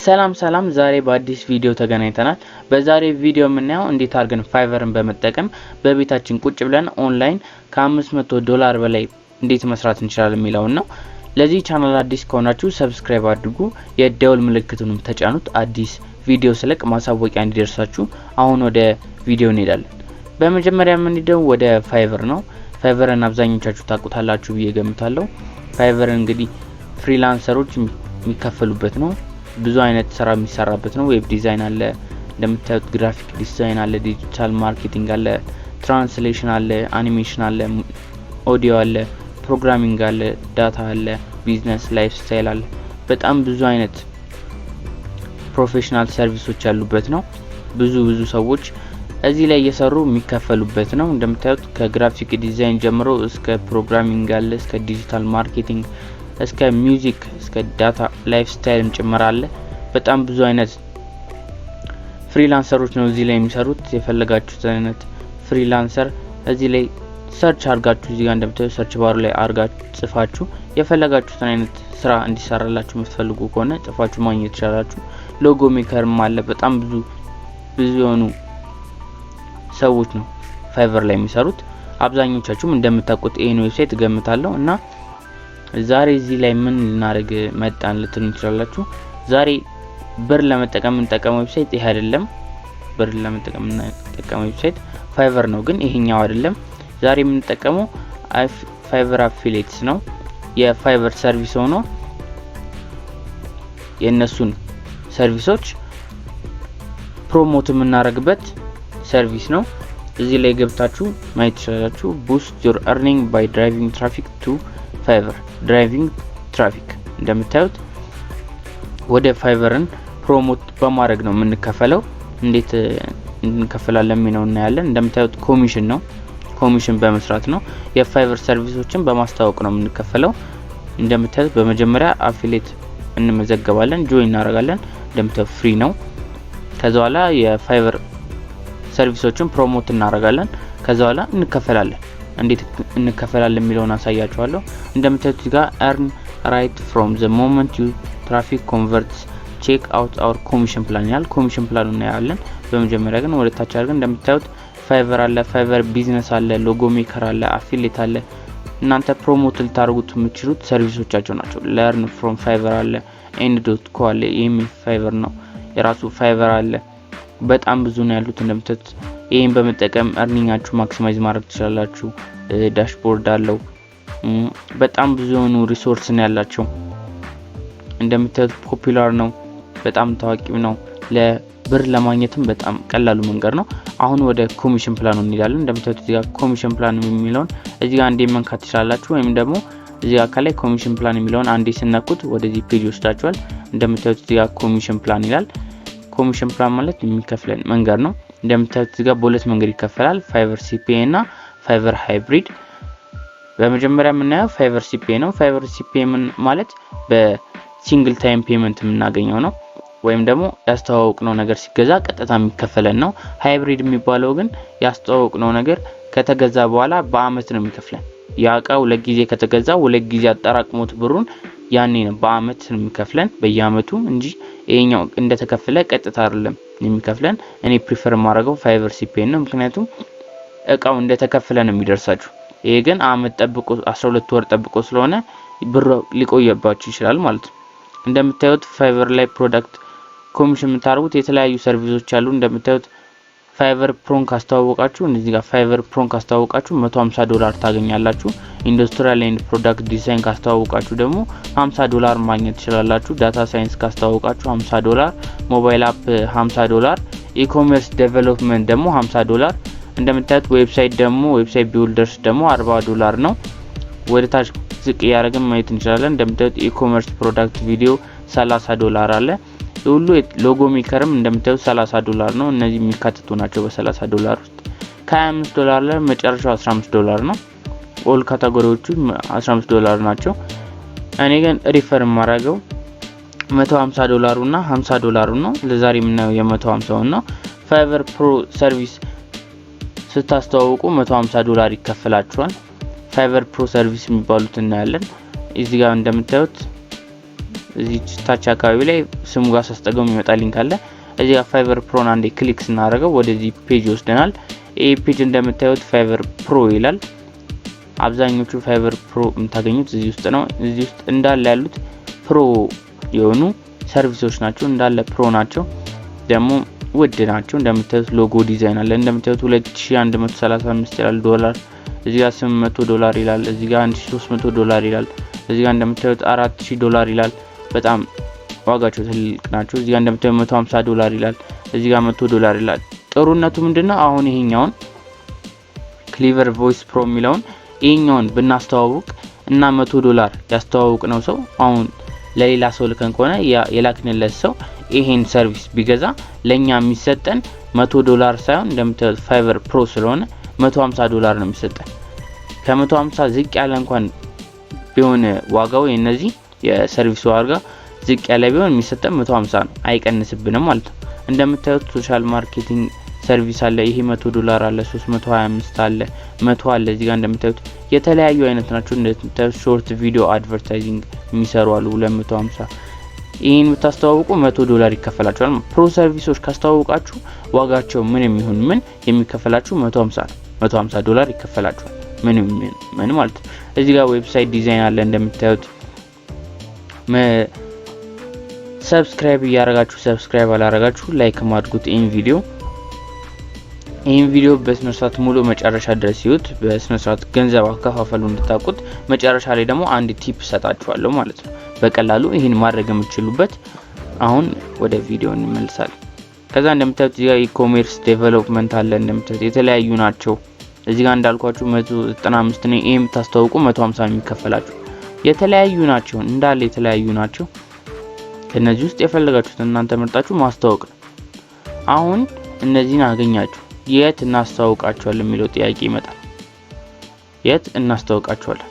ሰላም ዛሬ በአዲስ ቪዲዮ ተገናኝተናል። በዛሬ ቪዲዮ የምናየው እንዴት አድርገን ፋይቨርን በመጠቀም በቤታችን ቁጭ ብለን ኦንላይን $500 በላይ እንዴት መስራት እንችላለን የሚለው ነው። ለዚህ ቻናል አዲስ ከሆናችሁ ሰብስክራይብ አድርጉ፣ የደውል ምልክቱንም ተጫኑት። አዲስ ቪዲዮ ስለቅ ማሳወቂያ እንዲደርሳችሁ። አሁን ወደ ቪዲዮ እንሄዳለን። በመጀመሪያ የምንሄደው ወደ ፋይቨር ነው። ፋይቨርን አብዛኞቻችሁ ታውቁታላችሁ ብዬ ገምታለሁ። ፋይቨር እንግዲህ ፍሪላንሰሮች የሚከፈሉበት ነው። ብዙ አይነት ስራ የሚሰራበት ነው። ዌብ ዲዛይን አለ፣ እንደምታዩት ግራፊክ ዲዛይን አለ፣ ዲጂታል ማርኬቲንግ አለ፣ ትራንስሌሽን አለ፣ አኒሜሽን አለ፣ ኦዲዮ አለ፣ ፕሮግራሚንግ አለ፣ ዳታ አለ፣ ቢዝነስ ላይፍ ስታይል አለ። በጣም ብዙ አይነት ፕሮፌሽናል ሰርቪሶች ያሉበት ነው። ብዙ ሰዎች እዚህ ላይ እየሰሩ የሚከፈሉበት ነው። እንደምታዩት ከግራፊክ ዲዛይን ጀምሮ እስከ ፕሮግራሚንግ አለ፣ እስከ ዲጂታል ማርኬቲንግ፣ እስከ ሚውዚክ፣ እስከ ዳታ ላይፍ ስታይልም ጭምር አለ። በጣም ብዙ አይነት ፍሪላንሰሮች ነው እዚህ ላይ የሚሰሩት። የፈለጋችሁት አይነት ፍሪላንሰር እዚህ ላይ ሰርች አርጋችሁ እዚህ ጋር እንደምታዩት ሰርች ባሩ ላይ አርጋችሁ ጽፋችሁ የፈለጋችሁትን አይነት ስራ እንዲሰራላችሁ የምትፈልጉ ከሆነ ጽፋችሁ ማግኘት ትችላላችሁ። ሎጎ ሜከርም አለ። በጣም ብዙ የሆኑ ሰዎች ነው ፋይቨር ላይ የሚሰሩት። አብዛኞቻችሁም እንደምታውቁት ይሄን ዌብሳይት ገምታለሁ እና ዛሬ እዚህ ላይ ምን ልናደርግ መጣን ልትሉ ትችላላችሁ። ዛሬ ብር ለመጠቀም እንጠቀመው ዌብሳይት ይሄ አይደለም። ብር ለመጠቀም እንጠቀመው ዌብሳይት ፋይቨር ነው፣ ግን ይሄኛው አይደለም። ዛሬ የምንጠቀመው ፋይቨር አፊሊየትስ ነው። የፋይቨር ሰርቪስ ሆኖ የነሱን ሰርቪሶች ፕሮሞት የምናደርግበት ሰርቪስ ነው። እዚህ ላይ ገብታችሁ ማየት ትችላላችሁ። boost your earning by driving traffic to Fiverr driving traffic። እንደምታዩት ወደ ፋይቨርን ፕሮሞት በማድረግ ነው የምንከፈለው። እንዴት እንከፈላለን የሚለው እናያለን። እንደምታዩት ኮሚሽን ነው፣ ኮሚሽን በመስራት ነው። የፋይቨር ሰርቪሶችን በማስተዋወቅ ነው የምንከፈለው። እንደምታዩት በመጀመሪያ አፊሊየት እንመዘገባለን፣ ጆይን እናደርጋለን። እንደምታዩት ፍሪ ነው። ከዛ በኋላ የፋይቨር ሰርቪሶችን ፕሮሞት እናደርጋለን። ከዛ በኋላ እንከፈላለን። እንዴት እንከፈላለን የሚለውን አሳያችኋለሁ። እንደምታዩት እዚህ ጋር earn right from the moment you traffic converts check out our commission plan ያል ኮሚሽን ፕላኑ እናያለን። በመጀመሪያ ግን ወደ ታች አድርገን እንደምታዩት ፋይቨር አለ፣ ፋይቨር ቢዝነስ አለ፣ ሎጎ ሜከር አለ፣ አፊሊየት አለ። እናንተ ፕሮሞት ልታደርጉት የምትችሉት ሰርቪሶቻቸው ናቸው። learn from Fiverr አለ፣ end.co አለ፣ ይሄም ፋይቨር ነው። የራሱ ፋይቨር አለ። በጣም ብዙ ነው ያሉት። እንደምታዩት ይሄን በመጠቀም earningአችሁ ማክሲማይዝ ማድረግ ትችላላችሁ። ዳሽቦርድ አለው። በጣም ብዙ የሆኑ ሪሶርስ ነው ያላቸው። እንደምታዩት ፖፑላር ነው፣ በጣም ታዋቂው ነው። ለብር ለማግኘትም በጣም ቀላሉ መንገድ ነው። አሁን ወደ ኮሚሽን ፕላኑ እንሄዳለን። እንደምታዩት እዚህ ጋር ኮሚሽን ፕላን የሚለውን እዚህ ጋር አንዴ መንካት ትችላላችሁ፣ ወይም ደግሞ እዚህ ጋር ከላይ ኮሚሽን ፕላን የሚለውን አንዴ ስነኩት ወደዚህ ፔጅ ይወስዳችኋል። እንደምታዩት እዚህ ጋር ኮሚሽን ፕላን ይላል። ኮሚሽን ፕላን ማለት የሚከፍለን መንገድ ነው። እንደምታዩት እዚህ ጋር በሁለት መንገድ ይከፈላል፣ ፋይቨር ሲፒኤ እና ፋይቨር ሃይብሪድ። በመጀመሪያ የምናየው ፋይቨር ሲፒኤ ነው። ፋይቨር ሲፒኤ ማለት በሲንግል ታይም ፔመንት የምናገኘው ነው፣ ወይም ደግሞ ያስተዋወቅነው ነገር ሲገዛ ቀጥታ የሚከፈለን ነው። ሃይብሪድ የሚባለው ግን ያስተዋወቅነው ነገር ከተገዛ በኋላ በአመት ነው የሚከፍለን። ያቃው ለጊዜ ከተገዛ ሁለት ጊዜ አጠራቅሞት ብሩን ያኔ ነው በአመት ነው የሚከፍለን፣ በየአመቱ እንጂ ይሄኛው እንደተከፈለ ቀጥታ አይደለም የሚከፍለን። እኔ ፕሪፈር ማድረገው ፋይቨር ሲፒኤ ነው፣ ምክንያቱም እቃው እንደተከፈለ ነው የሚደርሳችሁ። ይሄ ግን አመት ጠብቆ 12 ወር ጠብቆ ስለሆነ ብሩ ሊቆየባችሁ ይችላል ማለት ነው። እንደምታዩት ፋይቨር ላይ ፕሮዳክት ኮሚሽን የምታደርጉት የተለያዩ ሰርቪሶች አሉ። እንደምታዩት ፋይቨር ፕሮን ካስተዋወቃችሁ እዚህ ጋር ፋይቨር ፕሮን ካስተዋወቃችሁ $150 ታገኛላችሁ። ኢንዱስትሪያል ኤንድ ፕሮዳክት ዲዛይን ካስተዋወቃችሁ ደግሞ $50 ማግኘት ትችላላችሁ። ዳታ ሳይንስ ካስተዋወቃችሁ $50፣ ሞባይል አፕ $50፣ ኢኮሜርስ ዴቨሎፕመንት ደግሞ $50። እንደምታዩት ዌብሳይት ቢልደርስ ደግሞ $40 ነው። ወደ ታች ዝቅ ያደረግን ማየት እንችላለን። እንደምታዩት ኢኮሜርስ ፕሮዳክት ቪዲዮ $30 አለ። ሁሉ ሎጎ ሜከርም እንደምታዩት $30 ነው። እነዚህ የሚካተቱ ናቸው በ$30 ውስጥ። ከ$25 ላይ መጨረሻው $15 ነው። ኦል ካታጎሪዎቹ $15 ናቸው። እኔ ግን ሪፈር ማድረገው $150 እና $50 ነው። ለዛሬ የምናየው የ150 ነው። ፋይቨር ፕሮ ሰርቪስ ስታስተዋውቁ $150 ይከፈላችኋል። ፋይቨር ፕሮ ሰርቪስ የሚባሉት እናያለን። እዚህ ጋር እንደምታዩት እዚህ ታች አካባቢ ላይ ስሙ ጋር ሳስጠገሙ ይመጣ ሊንክ አለ። እዚህ ጋር ፋይቨር ፕሮን አንዴ ክሊክ ስናደርገው ወደዚህ ፔጅ ይወስደናል። ይሄ ፔጅ እንደምታዩት ፋይቨር ፕሮ ይላል። አብዛኞቹ ፋይቨር ፕሮ የምታገኙት እዚህ ውስጥ ነው። እዚህ ውስጥ እንዳለ ያሉት ፕሮ የሆኑ ሰርቪሶች ናቸው። እንዳለ ፕሮ ናቸው። ደግሞ ውድ ናቸው። እንደምታዩት ሎጎ ዲዛይን አለ። እንደምታዩት 2135 ይላል ዶላር። እዚህ ጋር $800 ይላል። እዚህ ጋር $1300 ይላል። እዚህ ጋር እንደምታዩት $4000 ይላል። በጣም ዋጋቸው ትልቅ ናቸው። እዚህ ጋር እንደምታዩት $150 ይላል። እዚህ ጋር $100 ይላል። ጥሩነቱ ምንድነው? አሁን ይሄኛውን ክሊቨር ቮይስ ፕሮ የሚለውን ይሄኛውን ብናስተዋውቅ እና $100 ያስተዋውቅ ነው ሰው አሁን ለሌላ ሰው ልከን ከሆነ የላክንለት ሰው ይሄን ሰርቪስ ቢገዛ ለኛ የሚሰጠን $100 ሳይሆን እንደምታዩት ፋይቨር ፕሮ ስለሆነ $150 ነው የሚሰጠን። ከ150 ዝቅ ያለ እንኳን ቢሆን ዋጋው የነዚህ የሰርቪስ ዋጋ ዝቅ ያለ ቢሆን የሚሰጠን 150 ነው፣ አይቀንስብንም ማለት ነው። እንደምታዩት ሶሻል ማርኬቲንግ ሰርቪስ አለ። ይሄ $100 አለ፣ 325 አለ፣ 100 አለ። እዚህ ጋር እንደምታዩት የተለያዩ አይነት ናቸው። እንደምታዩት ሾርት ቪዲዮ አድቨርታይዚንግ የሚሰሩ አሉ 250። ይሄን ብታስተዋውቁ $100 ይከፈላችኋል። ፕሮ ሰርቪሶች ካስተዋውቃችሁ ዋጋቸው ምን የሚሆን ምን የሚከፈላችሁ 150 ነው። $150 ይከፈላችኋል ምን ማለት ነው። እዚህ ጋር ዌብሳይት ዲዛይን አለ። እንደምታዩት ሰብስክራይብ ያረጋችሁ ሰብስክራይብ አላረጋችሁ ላይክ ማድርጉት። ይሄን ቪዲዮ በስነ ስርዓት ሙሉ መጨረሻ ድረስ ይዩት። በስነ ስርዓት ገንዘብ አከፋፈሉ እንድታውቁት መጨረሻ ላይ ደግሞ አንድ ቲፕ ሰጣችኋለሁ ማለት ነው። በቀላሉ ይሄን ማድረግ የምትችሉበት። አሁን ወደ ቪዲዮ እንመልሳለን። ከዛ እንደምታዩት እዚህ ጋር ኢኮሜርስ ዴቨሎፕመንት አለ። እንደምታዩት የተለያዩ ናቸው። እዚህ ጋር እንዳልኳችሁ 195 ነው። ይሄን ታስተዋውቁ 150 የሚከፈላችሁ የተለያዩ ናቸው። እንዳለ የተለያዩ ናቸው። ከነዚህ ውስጥ የፈለጋችሁት እናንተ መርጣችሁ ማስተዋወቅ ነው። አሁን እነዚህን አገኛችሁ የት እናስተዋውቃቸዋለን የሚለው ጥያቄ ይመጣል። የት እናስተዋውቃቸዋለን?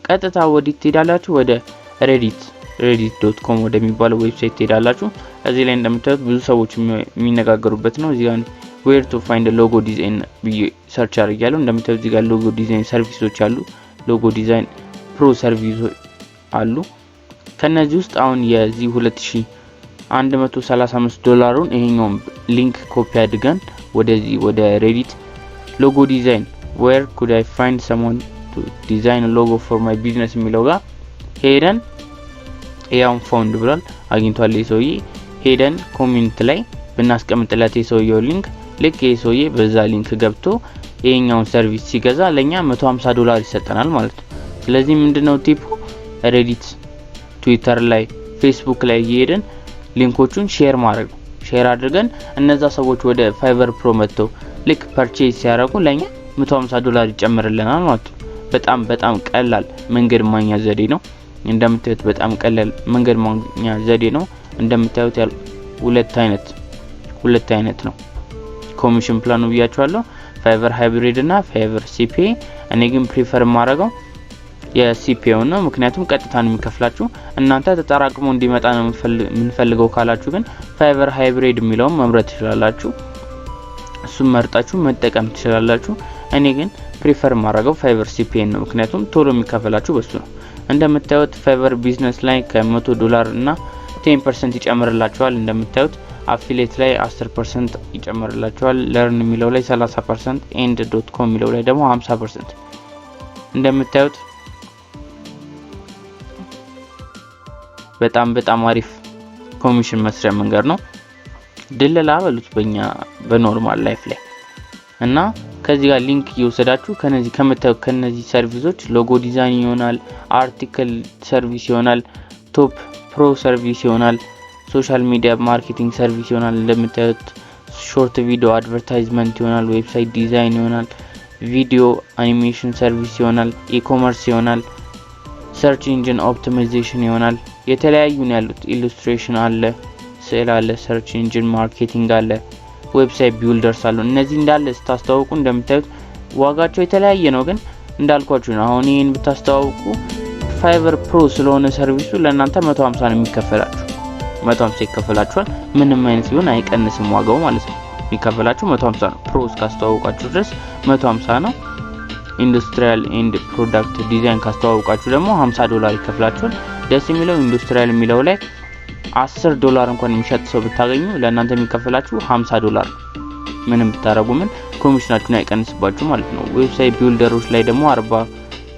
ቀጥታ ወዲህ ትሄዳላችሁ። ወደ reddit.com ወደሚባለው ዌብሳይት ትሄዳላችሁ። እዚህ ላይ እንደምታዩት ብዙ ሰዎች የሚነጋገሩበት ነው። እዚህ ጋር where to find a logo design ሰርች አድርጊያለሁ። እንደምታዩት እዚህ ጋር ሎጎ ዲዛይን ሰርቪሶች አሉ። ሎጎ ዲዛይን ፕሮ ሰርቪሶች አሉ። ከነዚህ ውስጥ አሁን የዚህ $2135 ይሄኛውን ሊንክ ኮፒ አድርገን ወደዚህ ወደ ሬዲት ሎጎ ዲዛይን where could I find someone to design a logo for my business የሚለው ጋር ሄደን ያውን ፋውንድ ብሏል አግኝቷል። ይሄ ሄደን ኮሜንት ላይ ብናስቀምጥለት የሰውየው ሊንክ ልክ የሰውዬ በዛ ሊንክ ገብቶ ይሄኛውን ሰርቪስ ሲገዛ ለኛ $150 ይሰጠናል ማለት ነው። ስለዚህ ምንድነው ቲፑ? ሬዲት፣ ትዊተር ላይ፣ ፌስቡክ ላይ እየሄድን ሊንኮቹን ሼር ማድረግ ነው። ሼር አድርገን እነዛ ሰዎች ወደ ፋይቨር ፕሮ መጥተው ልክ ፐርቼዝ ሲያደርጉ ለኛ $150 ይጨምርልናል ማለት ነው። በጣም ቀላል መንገድ ማግኛ ዘዴ ነው። እንደምታዩት በጣም ቀላል መንገድ ማግኛ ዘዴ ነው። እንደምታዩት ሁለት አይነት ነው ኮሚሽን ፕላኑ ብያችኋለሁ። ፋይቨር ሃይብሪድ እና ፋይቨር ሲፒኤ። እኔ ግን ፕሪፈር ማድረገው የሲፒኤው ነው፣ ምክንያቱም ቀጥታ ነው የሚከፍላችሁ። እናንተ ተጠራቅሞ እንዲመጣ ነው የምንፈልገው ካላችሁ ግን ፋይቨር ሃይብሪድ የሚለውን መምረጥ ትችላላችሁ። እሱን መርጣችሁ መጠቀም ትችላላችሁ። እኔ ግን ፕሪፈር ማድረገው ፋይቨር ሲፒኤ ነው፣ ምክንያቱም ቶሎ የሚከፈላችሁ በሱ ነው። እንደምታዩት ፋይቨር ቢዝነስ ላይ $100 እና 10% ይጨምርላችኋል። እንደምታዩት አፊሊየት ላይ 10% ይጨምርላችኋል። ለርን የሚለው ላይ 30%፣ end.com የሚለው ላይ ደግሞ 50%። እንደምታዩት በጣም አሪፍ ኮሚሽን መስሪያ መንገድ ነው። ድለላ በሉት በእኛ በኖርማል ላይፍ ላይ እና ከዚህ ጋር ሊንክ እየወሰዳችሁ ከነዚህ ሰርቪሶች ሎጎ ዲዛይን ይሆናል፣ አርቲክል ሰርቪስ ይሆናል፣ ቶፕ ፕሮ ሰርቪስ ይሆናል፣ ሶሻል ሚዲያ ማርኬቲንግ ሰርቪስ ይሆናል። እንደምታዩት ሾርት ቪዲዮ አድቨርታይዝመንት ይሆናል፣ ዌብሳይት ዲዛይን ይሆናል፣ ቪዲዮ አኒሜሽን ሰርቪስ ይሆናል፣ ኢኮመርስ ይሆናል፣ ሰርች ኢንጂን ኦፕቲማይዜሽን ይሆናል። የተለያዩ ነው ያሉት። ኢሉስትሬሽን አለ፣ ስዕል አለ፣ ሰርች ኢንጂን ማርኬቲንግ አለ፣ ዌብሳይት ቢልደርስ አሉ። እነዚህ እንዳለ ስታስተዋውቁ እንደምታዩት ዋጋቸው የተለያየ ነው፣ ግን እንዳልኳችሁ ነው። አሁን ይሄን ብታስተዋውቁ ፋይቨር ፕሮ ስለሆነ ሰርቪሱ ለእናንተ 150 ነው የሚከፈላችሁ። 150 ይከፈላችኋል። ምንም አይነት ቢሆን አይቀንስም ዋጋው ማለት ነው። የሚከፈላችሁ 150 ነው። ፕሮ እስካስተዋውቃችሁ ድረስ 150 ነው። ኢንዱስትሪያል ኤንድ ፕሮዳክት ዲዛይን ካስተዋወቃችሁ ደግሞ $50 ይከፍላችኋል። ደስ የሚለው ኢንዱስትሪያል የሚለው ላይ $10 እንኳን የሚሸጥ ሰው ብታገኙ ለእናንተ የሚከፈላችሁ $50 ምንም ብታረጉ ምን ኮሚሽናችሁን አይቀንስባችሁ ማለት ነው። ዌብሳይት ቢልደሮች ላይ ደግሞ 40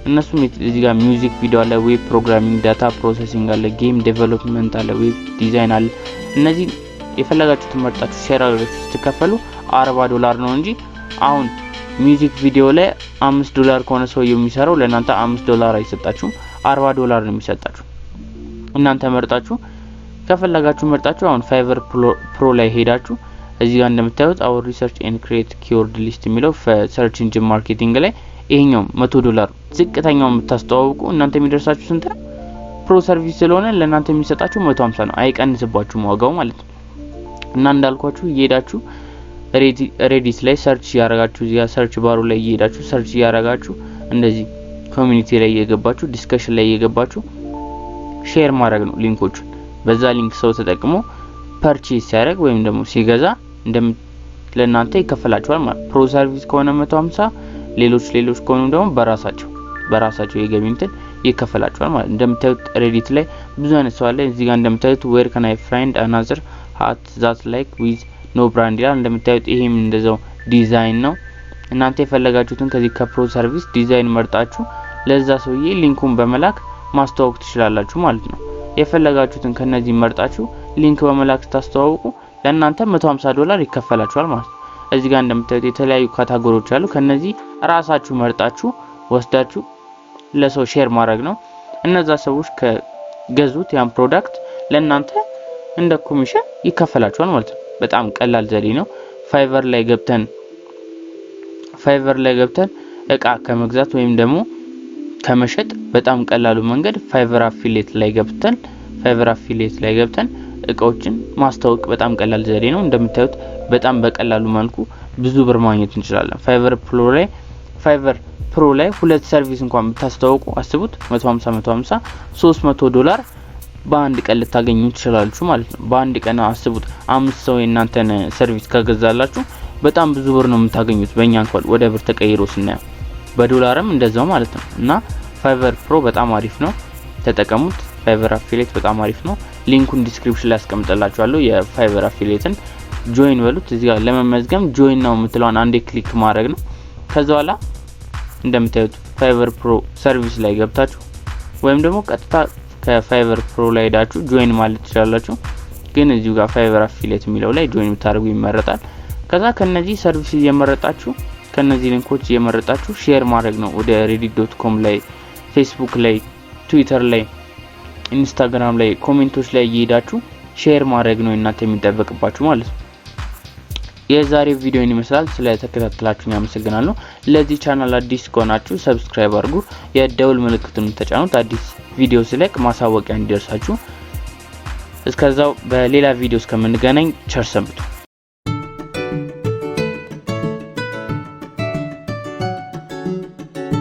እነሱም እዚህ ጋር ሚውዚክ ቪዲዮ አለ፣ ዌብ ፕሮግራሚንግ፣ ዳታ ፕሮሰሲንግ አለ፣ ጌም ዴቨሎፕመንት አለ፣ ዌብ ዲዛይን አለ። እነዚህ የፈለጋችሁትን መርጣችሁ ሼር አድርጋችሁ ስትከፈሉ $40 ነው እንጂ አሁን ሚውዚክ ቪዲዮ ላይ $5 ከሆነ ሰው የሚሰራው ለእናንተ $5 አይሰጣችሁም፣ $40 ነው የሚሰጣችሁ። እናንተ መርጣችሁ ከፈለጋችሁ መርጣችሁ አሁን ፋይቨር ፕሮ ላይ ሄዳችሁ እዚህ ጋር እንደምታዩት our research and create keyword list የሚለው ሰርች ኢንጂን ማርኬቲንግ ላይ ይሄኛው $100 ዝቅተኛው የምታስተዋውቁ እናንተ የሚደርሳችሁ ስንት ነው? ፕሮ ሰርቪስ ስለሆነ ለእናንተ የሚሰጣችሁ 150 ነው፣ አይቀንስባችሁም ዋጋው ማለት ነው። እና እንዳልኳችሁ እየሄዳችሁ ሬዲት ላይ ሰርች ያረጋችሁ እዚህ ጋር ሰርች ባሩ ላይ እየሄዳችሁ ሰርች ያረጋችሁ እንደዚህ ኮሚኒቲ ላይ እየገባችሁ ዲስከሽን ላይ እየገባችሁ ሼር ማድረግ ነው ሊንኮቹን። በዛ ሊንክ ሰው ተጠቅሞ ፐርቼዝ ሲያደርግ ወይም ደግሞ ሲገዛ ለእናንተ ይከፈላችኋል ማለት። ፕሮ ሰርቪስ ከሆነ 150 ሌሎች ከሆኑ ደግሞ በራሳቸው የገቢ እንትን ይከፈላችኋል ማለት። እንደምታዩት ሬዲት ላይ ብዙ አይነት ሰው አለ። እዚህ ጋር እንደምታዩት where can I find another hat that like with no brand ይላል። እንደምታዩት ይሄም እንደዛው ዲዛይን ነው። እናንተ የፈለጋችሁትን ከዚህ ከፕሮ ሰርቪስ ዲዛይን መርጣችሁ ለዛ ሰውዬ ሊንኩን በመላክ ማስተዋወቅ ትችላላችሁ ማለት ነው። የፈለጋችሁትን ከነዚህ መርጣችሁ ሊንክ በመላክ ታስተዋውቁ ለእናንተ $150 ይከፈላችኋል ማለት ነው። እዚህ ጋር እንደምታዩት የተለያዩ ካታጎሪዎች አሉ። ከነዚህ ራሳችሁ መርጣችሁ ወስዳችሁ ለሰው ሼር ማድረግ ነው። እነዛ ሰዎች ከገዙት ያን ፕሮዳክት ለእናንተ እንደ ኮሚሽን ይከፈላችኋል ማለት ነው። በጣም ቀላል ዘዴ ነው። ፋይቨር ላይ ገብተን እቃ ከመግዛት ወይም ደግሞ ከመሸጥ በጣም ቀላሉ መንገድ ፋይቨር አፊሊየት ላይ ገብተን እቃዎችን ማስተዋወቅ በጣም ቀላል ዘዴ ነው። እንደምታዩት በጣም በቀላሉ መልኩ ብዙ ብር ማግኘት እንችላለን። ፋይቨር ፕሮ ላይ ሁለት ሰርቪስ እንኳን ብታስተዋውቁ አስቡት 150 $300 በአንድ ቀን ልታገኙ ትችላላችሁ ማለት ነው። በአንድ ቀን አስቡት 5 ሰው የእናንተን ሰርቪስ ከገዛላችሁ በጣም ብዙ ብር ነው የምታገኙት። በእኛ እንኳን ወደ ብር ተቀይሮ ስናየው በዶላርም እንደዛው ማለት ነው። እና ፋይቨር ፕሮ በጣም አሪፍ ነው፣ ተጠቀሙት። ፋይቨር አፊሊየት በጣም አሪፍ ነው። ሊንኩን ዲስክሪፕሽን ላይ አስቀምጥላችኋለሁ። የፋይቨር አፊሊየትን ጆይን በሉት። እዚህ ጋር ለመመዝገብ ጆይን ነው የምትለውን አንዴ ክሊክ ማድረግ ነው። ከዛ በኋላ እንደምታዩት ፋይቨር ፕሮ ሰርቪስ ላይ ገብታችሁ ወይም ደግሞ ቀጥታ ከፋይቨር ፕሮ ላይ ሄዳችሁ ጆይን ማለት ትችላላችሁ። ግን እዚሁ ጋር ፋይቨር አፊሊየት የሚለው ላይ ጆይን ብታደርጉ ይመረጣል። ከዛ ከነዚህ ሰርቪስ እየመረጣችሁ ከነዚህ ሊንኮች እየመረጣችሁ ሼር ማድረግ ነው። ወደ reddit.com ላይ፣ ፌስቡክ ላይ፣ ትዊተር ላይ፣ ኢንስታግራም ላይ ኮሜንቶች ላይ እየሄዳችሁ ሼር ማድረግ ነው እናንተ የሚጠበቅባችሁ ማለት ነው። የዛሬ ቪዲዮን ይመስላል። ስለተከታተላችሁኝ አመሰግናለሁ። ለዚህ ቻናል አዲስ ከሆናችሁ ሰብስክራይብ አድርጉ፣ የደውል ምልክቱን ተጫኑት። አዲስ ቪዲዮ ስለቅ ማሳወቂያ እንዲደርሳችሁ። እስከዛው በሌላ ቪዲዮ እስከምንገናኝ ቸር ሰንብቱ።